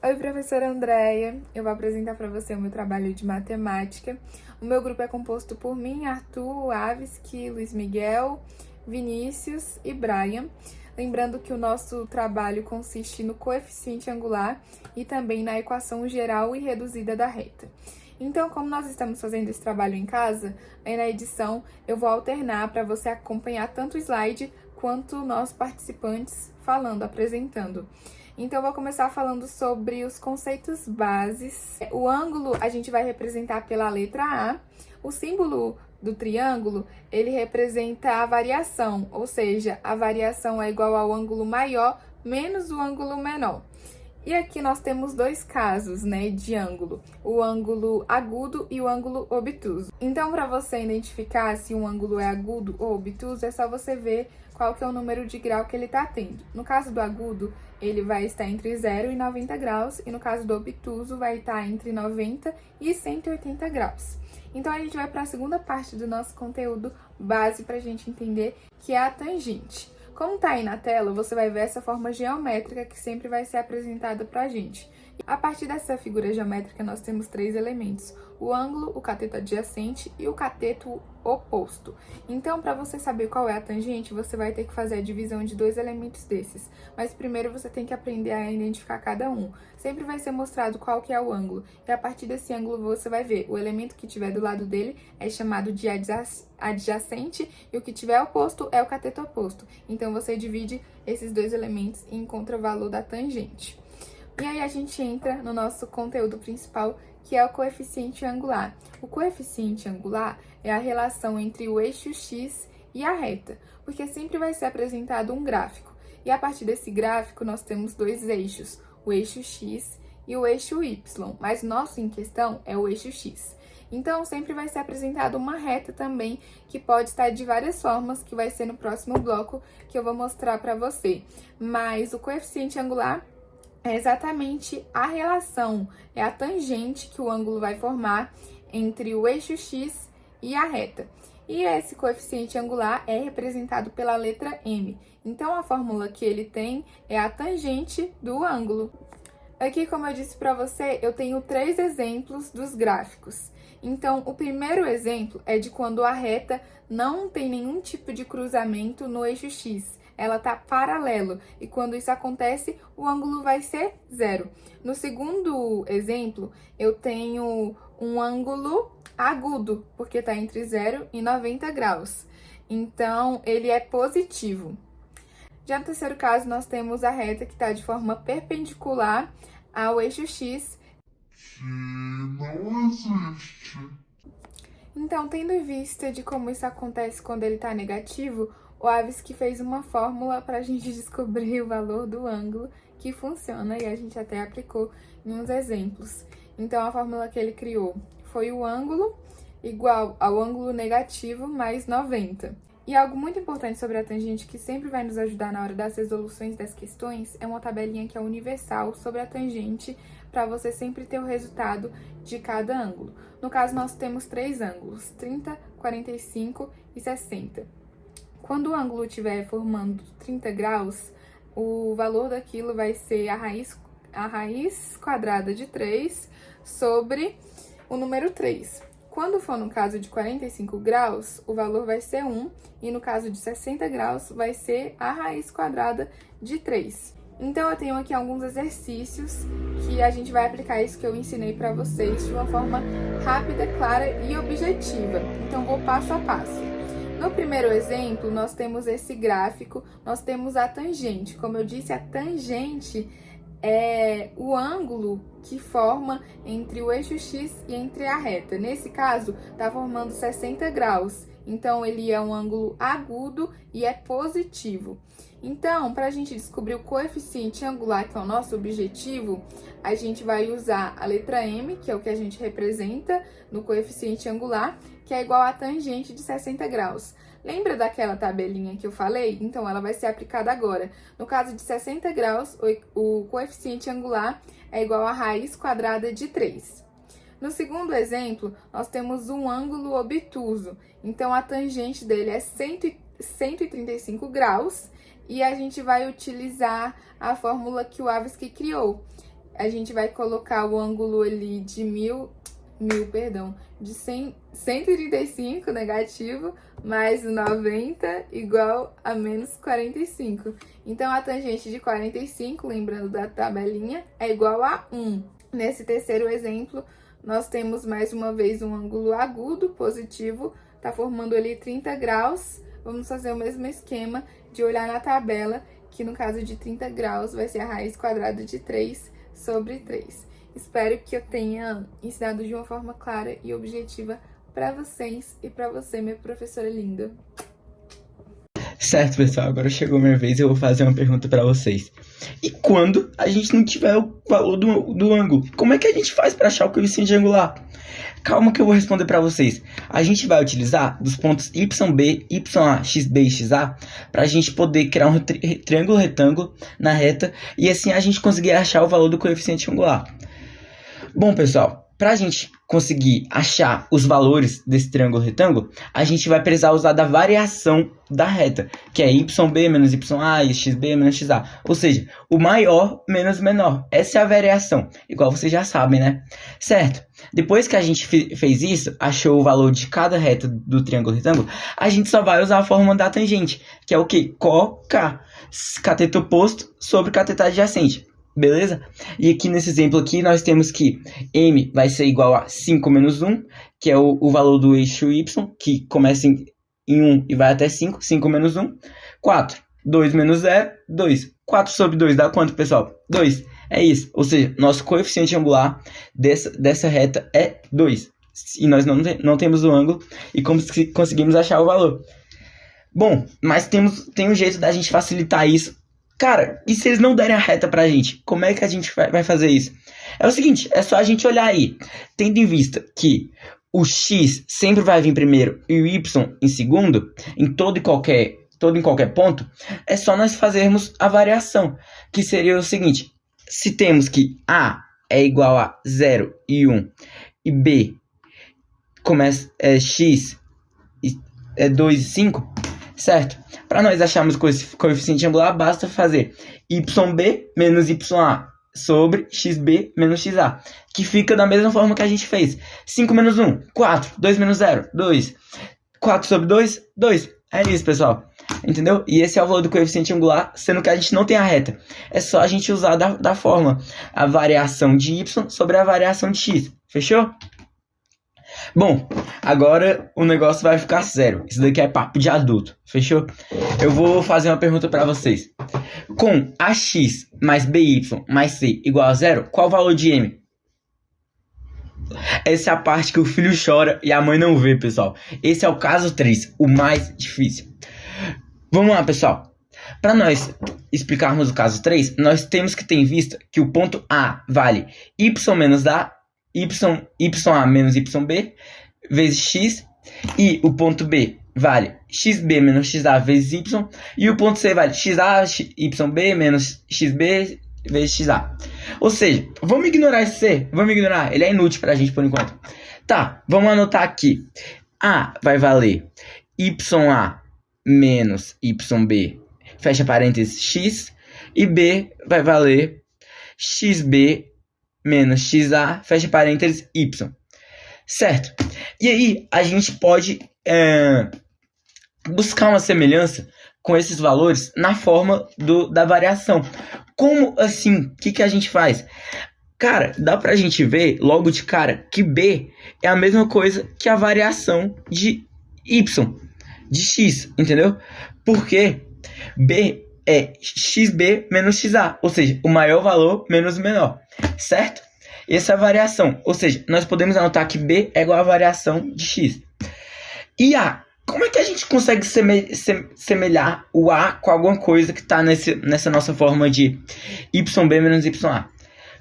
Oi, professora Andréia. Eu vou apresentar para você o meu trabalho de matemática. O meu grupo é composto por mim, Arthur, Avski, Luiz Miguel, Vinícius e Brian. Lembrando que o nosso trabalho consiste no coeficiente angular e também na equação geral e reduzida da reta. Então, como nós estamos fazendo esse trabalho em casa, aí na edição eu vou alternar para você acompanhar tanto o slide quanto nós participantes falando, apresentando. Então, eu vou começar falando sobre os conceitos bases. O ângulo a gente vai representar pela letra A. O símbolo do triângulo, ele representa a variação, ou seja, a variação é igual ao ângulo maior menos o ângulo menor. E aqui nós temos dois casos, né, de ângulo, o ângulo agudo e o ângulo obtuso. Então, para você identificar se um ângulo é agudo ou obtuso, é só você ver qual que é o número de grau que ele está tendo. No caso do agudo, ele vai estar entre 0 e 90 graus, e no caso do obtuso, vai estar entre 90 e 180 graus. Então, a gente vai para a segunda parte do nosso conteúdo base para a gente entender, que é a tangente. Como tá aí na tela, você vai ver essa forma geométrica que sempre vai ser apresentada pra gente. A partir dessa figura geométrica, nós temos três elementos: o ângulo, o cateto adjacente e o cateto oposto. Então, para você saber qual é a tangente, você vai ter que fazer a divisão de dois elementos desses. Mas primeiro você tem que aprender a identificar cada um. Sempre vai ser mostrado qual que é o ângulo. E a partir desse ângulo você vai ver o elemento que tiver do lado dele é chamado de adjacente e o que tiver oposto é o cateto oposto. Então, você divide esses dois elementos e encontra o valor da tangente. E aí a gente entra no nosso conteúdo principal, que é o coeficiente angular. O coeficiente angular é a relação entre o eixo x e a reta, porque sempre vai ser apresentado um gráfico. E a partir desse gráfico nós temos dois eixos, o eixo x e o eixo y, mas nosso em questão é o eixo x. Então, sempre vai ser apresentada uma reta também, que pode estar de várias formas, que vai ser no próximo bloco que eu vou mostrar para você. Mas o coeficiente angular é exatamente a relação, é a tangente que o ângulo vai formar entre o eixo x e a reta. E esse coeficiente angular é representado pela letra M. Então, a fórmula que ele tem é a tangente do ângulo. Aqui, como eu disse para você, eu tenho três exemplos dos gráficos. Então, o primeiro exemplo é de quando a reta não tem nenhum tipo de cruzamento no eixo x. Ela está paralelo, e quando isso acontece, o ângulo vai ser zero. No segundo exemplo, eu tenho um ângulo agudo, porque está entre 0 e 90 graus. Então, ele é positivo. Já no terceiro caso, nós temos a reta que está de forma perpendicular ao eixo x, que não existe. Então, tendo em vista de como isso acontece quando ele está negativo, o Avski fez uma fórmula para a gente descobrir o valor do ângulo que funciona, e a gente até aplicou em uns exemplos. Então, a fórmula que ele criou foi o ângulo igual ao ângulo negativo mais 90. E algo muito importante sobre a tangente, que sempre vai nos ajudar na hora das resoluções das questões, é uma tabelinha que é universal sobre a tangente, para você sempre ter o resultado de cada ângulo. No caso, nós temos três ângulos, 30, 45 e 60. Quando o ângulo estiver formando 30 graus, o valor daquilo vai ser a raiz quadrada de 3 sobre o número 3. Quando for no caso de 45 graus, o valor vai ser 1, e no caso de 60 graus, vai ser a raiz quadrada de 3. Então, eu tenho aqui alguns exercícios que a gente vai aplicar isso que eu ensinei para vocês de uma forma rápida, clara e objetiva. Então, vou passo a passo. No primeiro exemplo, nós temos esse gráfico, nós temos a tangente. Como eu disse, a tangente é o ângulo que forma entre o eixo x e entre a reta. Nesse caso, está formando 60 graus. Então, ele é um ângulo agudo e é positivo. Então, para a gente descobrir o coeficiente angular, que é o nosso objetivo, a gente vai usar a letra M, que é o que a gente representa no coeficiente angular, que é igual à tangente de 60 graus. Lembra daquela tabelinha que eu falei? Então, ela vai ser aplicada agora. No caso de 60 graus, o coeficiente angular é igual à raiz quadrada de 3. No segundo exemplo, nós temos um ângulo obtuso. Então, a tangente dele é 135 graus, e a gente vai utilizar a fórmula que o Avski criou. a gente vai colocar o ângulo ali de de 135 negativo, mais 90 igual a menos 45. Então, a tangente de 45, lembrando da tabelinha, é igual a 1. Nesse terceiro exemplo, nós temos mais uma vez um ângulo agudo, positivo, tá formando ali 30 graus. Vamos fazer o mesmo esquema de olhar na tabela, que no caso de 30 graus vai ser a raiz quadrada de 3 sobre 3. Espero que eu tenha ensinado de uma forma clara e objetiva para vocês e para você, minha professora linda. Certo, pessoal, agora chegou a minha vez e eu vou fazer uma pergunta para vocês. E quando a gente não tiver o valor do ângulo, como é que a gente faz para achar o coeficiente angular? Calma que eu vou responder para vocês. A gente vai utilizar dos pontos YB, YA, XB e XA para a gente poder criar um triângulo retângulo na reta e assim a gente conseguir achar o valor do coeficiente angular. Bom, pessoal, para a gente conseguir achar os valores desse triângulo retângulo, a gente vai precisar usar da variação da reta, que é YB menos YA e XB menos XA. Ou seja, o maior menos o menor. Essa é a variação, igual vocês já sabem, né? Certo? Depois que a gente fez isso, achou o valor de cada reta do triângulo retângulo, a gente só vai usar a fórmula da tangente, que é o quê? CoK, cateto oposto sobre cateto adjacente. Beleza? E aqui nesse exemplo aqui nós temos que M vai ser igual a 5 menos 1, que é o valor do eixo Y, que começa em 1 e vai até 5, 5 menos 1, 4, 2 menos 0, 2, 4 sobre 2 dá quanto, pessoal? 2, é isso, ou seja, nosso coeficiente angular dessa reta é 2, e nós não temos o ângulo, e como conseguimos achar o valor? Bom, mas tem um jeito da gente facilitar isso. Cara, e se eles não derem a reta pra gente? Como é que a gente vai fazer isso? É o seguinte, é só a gente olhar aí. Tendo em vista que o X sempre vai vir primeiro e o Y em segundo, em todo e qualquer ponto, é só nós fazermos a variação, que seria o seguinte. Se temos que A é igual a 0 e 1 e B X é 2 e 5, certo? Para nós acharmos o coeficiente angular, basta fazer YB menos YA sobre XB menos XA, que fica da mesma forma que a gente fez. 5 menos 1, 4. 2 menos 0, 2. 4 sobre 2, 2. É isso, pessoal. Entendeu? E esse é o valor do coeficiente angular, sendo que a gente não tem a reta. É só a gente usar da fórmula a variação de Y sobre a variação de X. Fechou? Bom, agora o negócio vai ficar sério. Isso daqui é papo de adulto, fechou? Eu vou fazer uma pergunta para vocês. Com AX mais BY mais C igual a 0, qual o valor de M? Essa é a parte que o filho chora e a mãe não vê, pessoal. Esse é o caso 3, o mais difícil. Vamos lá, pessoal. Para nós explicarmos o caso 3, nós temos que ter em vista que o ponto A vale Y menos A, YA menos YB vezes X, e o ponto B vale XB menos XA vezes Y, e o ponto C vale XA, YB menos XB vezes XA. Ou seja, vamos ignorar esse C, vamos ignorar, ele é inútil pra gente por enquanto. Tá, vamos anotar aqui. A vai valer YA menos YB, fecha parênteses, X, e B vai valer XB menos XA, fecha parênteses, Y. Certo? E aí, a gente pode buscar uma semelhança com esses valores na forma da variação. Como assim? O que a gente faz? Cara, dá pra gente ver logo de cara que B é a mesma coisa que a variação de Y, de X, entendeu? Porque B é XB menos XA, ou seja, o maior valor menos o menor, certo? Essa é a variação, ou seja, nós podemos anotar que B é igual à variação de X. E A, como é que a gente consegue semelhar o A com alguma coisa que está nessa nossa forma de YB menos YA?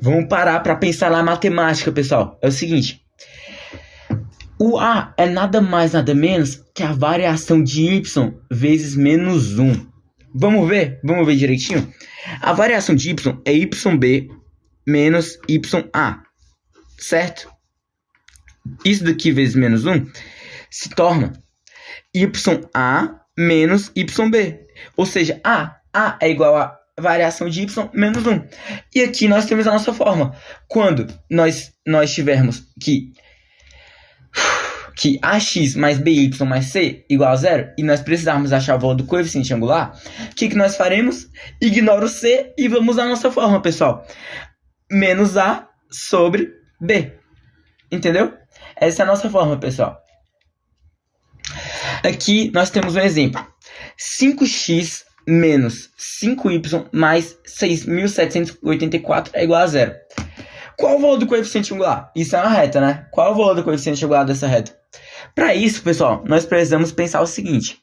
Vamos parar para pensar na matemática, pessoal. É o seguinte, o A é nada mais nada menos que a variação de Y vezes menos 1. Vamos ver direitinho? A variação de Y é YB menos YA, certo? Isso daqui vezes menos 1 se torna YA menos YB. Ou seja, A é igual a variação de y menos 1. E aqui nós temos a nossa forma. Quando nós tivermos que ax mais by mais c igual a 0, e nós precisarmos achar o valor do coeficiente angular, o que nós faremos? Ignora o c e vamos à nossa forma, pessoal. Menos a sobre b. Entendeu? Essa é a nossa forma, pessoal. Aqui nós temos um exemplo. 5x menos 5y mais 6.784 é igual a 0. Qual o valor do coeficiente angular? Isso é uma reta, né? Qual é o valor do coeficiente angular dessa reta? Para isso, pessoal, nós precisamos pensar o seguinte.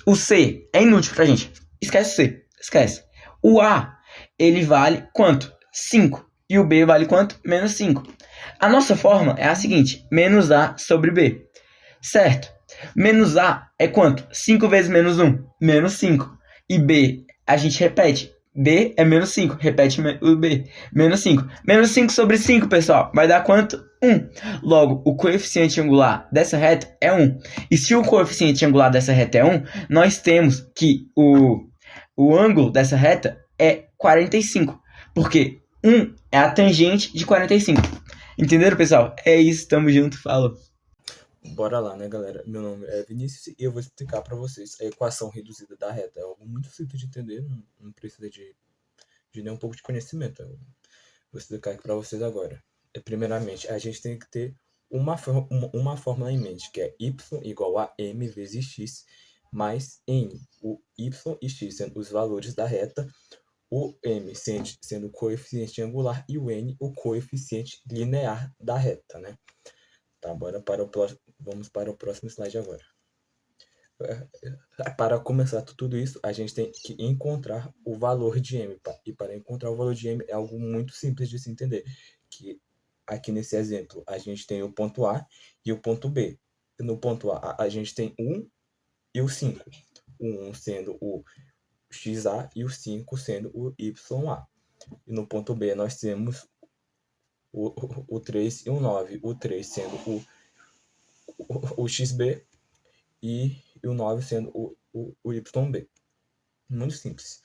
O C é inútil pra gente. Esquece o C. Esquece. O A, ele vale quanto? 5. E o B vale quanto? Menos 5. A nossa forma é a seguinte. Menos A sobre B. Certo? Menos A é quanto? 5 vezes menos 1. Menos 5. E B, a gente repete. B é menos 5. Repete o B. Menos 5. Menos 5 sobre 5, pessoal. Vai dar quanto? 1. Logo, o coeficiente angular dessa reta é 1. E se o coeficiente angular dessa reta é 1, nós temos que o ângulo dessa reta é 45. Porque 1 é a tangente de 45. Entenderam, pessoal? É isso. Tamo junto. Falou. Bora lá, né, galera? Meu nome é Vinícius e eu vou explicar para vocês a equação reduzida da reta. É algo muito simples de entender, não precisa de nem um pouco de conhecimento. Eu vou explicar aqui para vocês agora. Primeiramente, a gente tem que ter uma fórmula em mente, que é y igual a m vezes x mais n. O y e x sendo os valores da reta, o m sendo o coeficiente angular e o n o coeficiente linear da reta, né? Tá, vamos para o próximo slide agora. Para começar tudo isso, a gente tem que encontrar o valor de m. E para encontrar o valor de m é algo muito simples de se entender. Que aqui nesse exemplo, a gente tem o ponto A e o ponto B. No ponto A gente tem 1 e o 5. O 1 sendo o xa e o 5 sendo o ya. E no ponto B nós temos o 3 e o 9. O 3 sendo o xb e o 9 sendo o yb. Muito simples.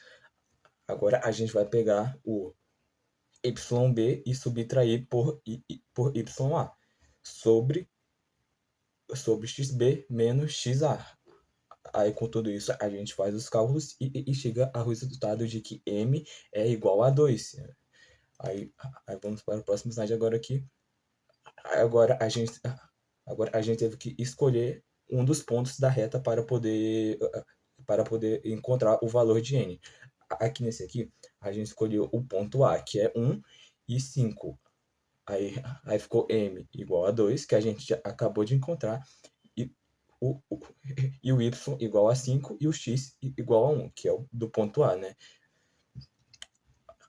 Agora a gente vai pegar o yb e subtrair por ya sobre xb menos xa. Aí com tudo isso a gente faz os cálculos e chega ao resultado de que m é igual a 2. Aí vamos para o próximo slide agora aqui. Agora a gente teve que escolher um dos pontos da reta para poder encontrar o valor de n. Aqui nesse aqui, a gente escolheu o ponto A, que é 1 e 5. Aí ficou m igual a 2, que a gente já acabou de encontrar, e o y igual a 5 e o x igual a 1, que é o do ponto A, né?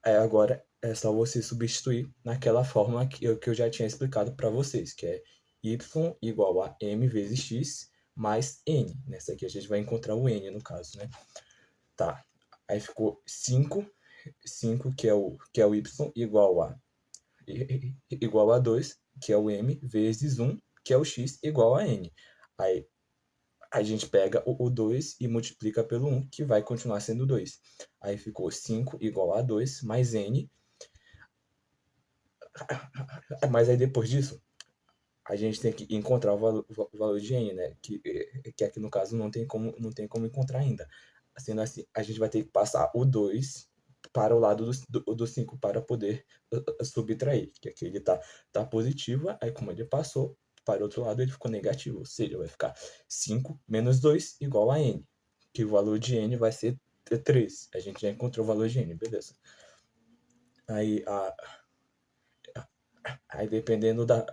Aí agora é só você substituir naquela fórmula que eu já tinha explicado para vocês, que é y igual a m vezes x mais n. Nessa aqui a gente vai encontrar o n, no caso, né? Tá. Aí ficou 5 que é o y, igual a 2, que é o m, vezes 1, que é o x, igual a n. Aí a gente pega o 2 e multiplica pelo 1, que vai continuar sendo 2. Aí ficou 5 igual a 2 mais n. Mas aí depois disso, a gente tem que encontrar o valor de n, né? Que aqui no caso não tem como encontrar ainda. Sendo assim, a gente vai ter que passar o 2 para o lado do 5 para poder subtrair. Que aqui ele tá positivo, aí como ele passou para o outro lado, ele ficou negativo. Ou seja, vai ficar 5 menos 2 igual a n. Que o valor de n vai ser 3. A gente já encontrou o valor de n, beleza. Aí dependendo da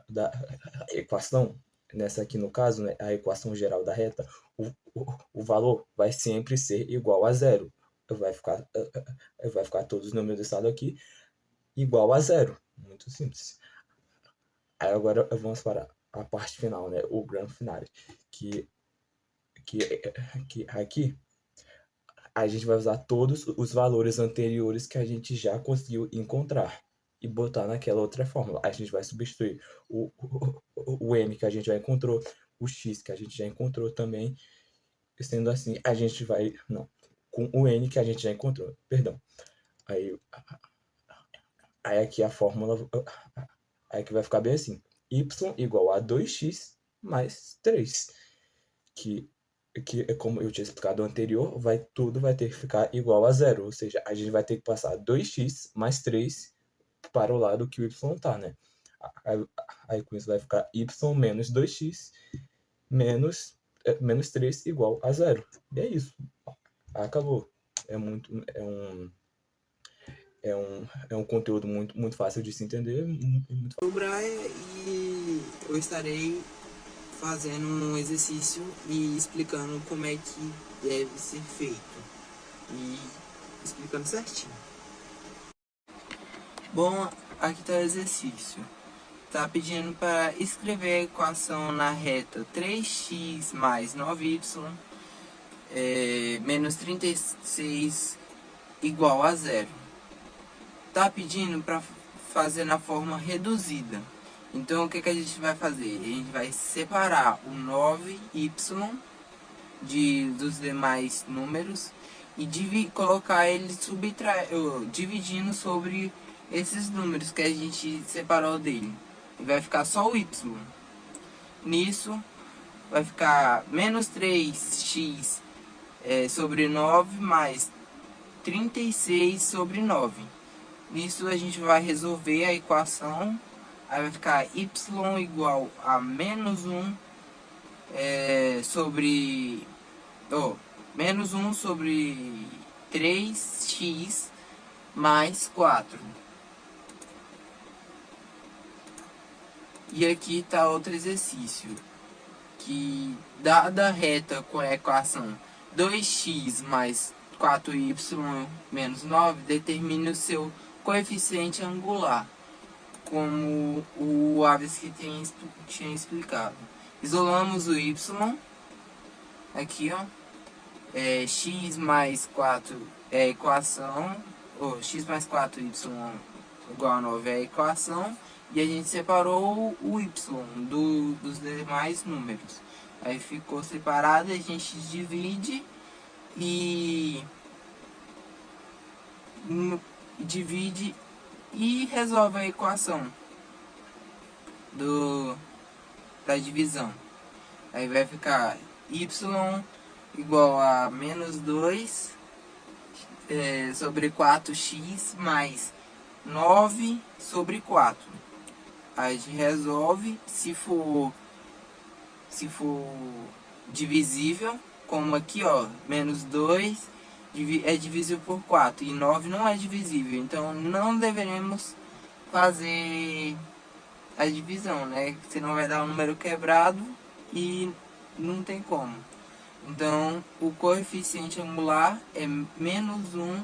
equação, nessa aqui no caso, né, a equação geral da reta, o valor vai sempre ser igual a 0. Vai ficar todos os números do estado aqui igual a 0. Muito simples. Aí agora vamos para a parte final, né, o grande finale, que aqui a gente vai usar todos os valores anteriores que a gente já conseguiu encontrar e botar naquela outra fórmula. A gente vai substituir o m que a gente já encontrou, o x que a gente já encontrou também. Sendo assim, a gente vai... Não. com o n que a gente já encontrou. Perdão. Aí aqui a fórmula aí que vai ficar bem assim. Y igual a 2x mais 3. Que é como eu tinha explicado anterior, tudo vai ter que ficar igual a zero. Ou seja, a gente vai ter que passar 2x mais 3 para o lado que o y tá, né? Aí com isso vai ficar y menos 2x menos 3 igual a zero. E é isso. Acabou. É um conteúdo muito fácil de se entender. O Brian, e eu estarei fazendo um exercício e explicando como é que deve ser feito. E explicando certinho. Bom, aqui está o exercício. Está pedindo para escrever a equação na reta 3x mais 9y menos 36 igual a zero. Está pedindo para fazer na forma reduzida. Então o que a gente vai fazer? A gente vai separar o 9y dos demais números e colocar ele dividindo sobre esses números que a gente separou dele. E vai ficar só o y. Nisso vai ficar menos 3x sobre 9 mais 36 sobre 9. Nisso a gente vai resolver a equação. Aí vai ficar y igual a menos 1 sobre... menos 1 sobre 3x mais 4. E aqui está outro exercício. Que dada a reta com a equação 2x mais 4y menos 9, determine o seu coeficiente angular, como o Aves que tinha explicado. Isolamos o y, aqui ó, x mais 4 é a equação, x mais 4y igual a 9 é a equação, e a gente separou o y dos demais números. Aí ficou separado, a gente divide e resolve a equação da divisão. Aí vai ficar y igual a menos 2 sobre 4x mais 9 sobre 4. Aí a gente resolve, se for divisível, como aqui ó, menos 2 é divisível por 4 e 9 não é divisível, então não deveremos fazer a divisão, né? Senão vai dar um número quebrado e não tem como. Então o coeficiente angular é menos 1.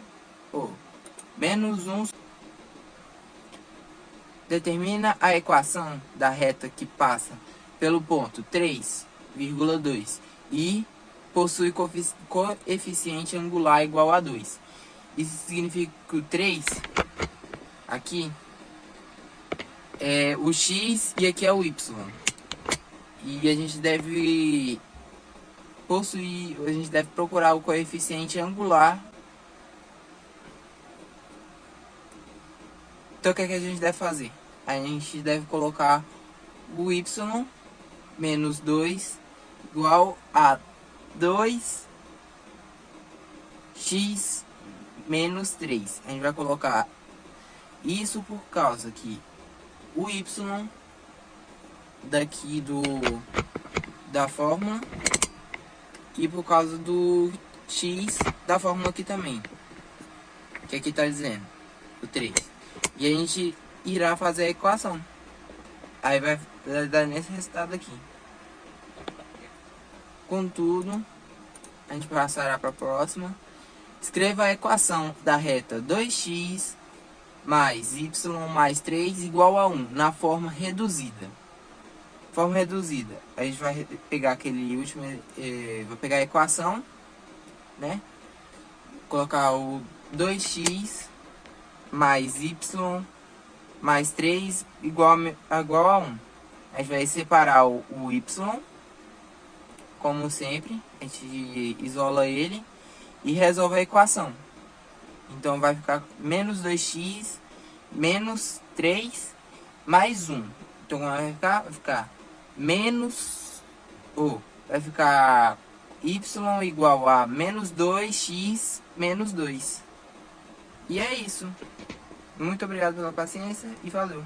Determina a equação da reta que passa pelo ponto 3,2 e possui coeficiente angular igual a 2. Isso significa que o 3 aqui é o x e aqui é o y. E a gente deve procurar o coeficiente angular. Então o que a gente deve fazer? A gente deve colocar o y menos 2 igual a 2x menos 3. A gente vai colocar isso por causa que o y daqui da fórmula e por causa do x da fórmula aqui também, que aqui está dizendo o 3. E a gente irá fazer a equação. Aí vai dar nesse resultado aqui. Contudo, a gente passará para a próxima. Escreva a equação da reta 2x mais y mais 3 igual a 1 na forma reduzida. Forma reduzida. A gente vai pegar aquele último, vai pegar a equação, né? Colocar o 2x mais y mais 3 igual a 1. A gente vai separar o y, como sempre. A gente isola ele e resolve a equação. Então vai ficar menos 2x menos 3 mais 1. Então vai ficar menos... vai ficar y igual a menos 2x menos 2. E é isso. Muito obrigado pela paciência e valeu.